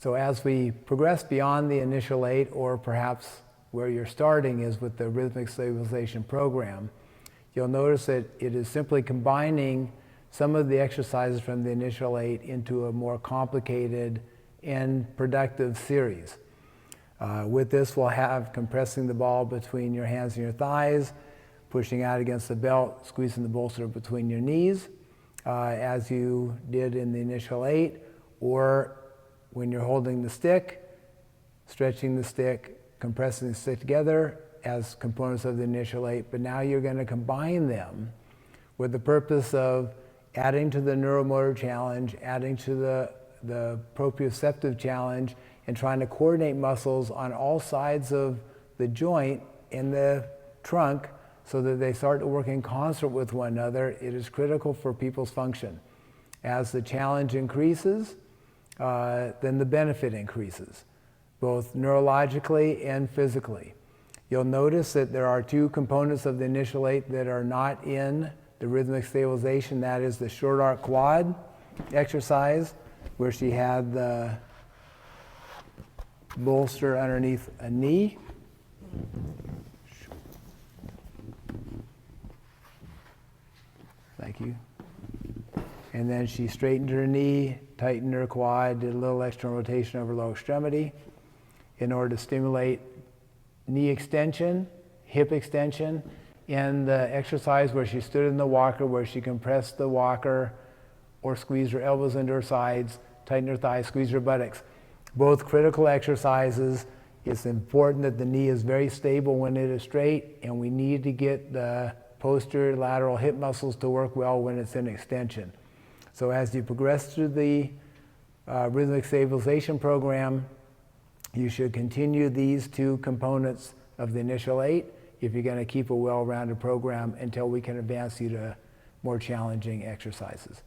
So as we progress beyond the initial 8, or perhaps where you're starting is with the Rhythmic Stabilization program, you'll notice that it is simply combining some of the exercises from the initial 8 into a more complicated and productive series. With this, we'll have compressing the ball between your hands and your thighs, pushing out against the belt, squeezing the bolster between your knees, as you did in the initial 8, or when you're holding the stick, stretching the stick, compressing the stick together as components of the initial 8, but now you're going to combine them with the purpose of adding to the neuromotor challenge, adding to the proprioceptive challenge, and trying to coordinate muscles on all sides of the joint in the trunk so that they start to work in concert with one another. It is critical for people's function. As the challenge increases, then the benefit increases, both neurologically and physically. You'll notice that there are 2 components of the initial 8 that are not in the rhythmic stabilization. That is the short arc quad exercise, where she had the bolster underneath a knee. Thank you. And then she straightened her knee, tightened her quad, did a little external rotation over lower extremity in order to stimulate knee extension, hip extension, and the exercise where she stood in the walker, where she compressed the walker or squeezed her elbows into her sides, tightened her thighs, squeezed her buttocks. Both critical exercises. It's important that the knee is very stable when it is straight, and we need to get the posterior lateral hip muscles to work well when it's in extension. So as you progress through the rhythmic stabilization program, you should continue these 2 components of the initial 8 if you're going to keep a well-rounded program until we can advance you to more challenging exercises.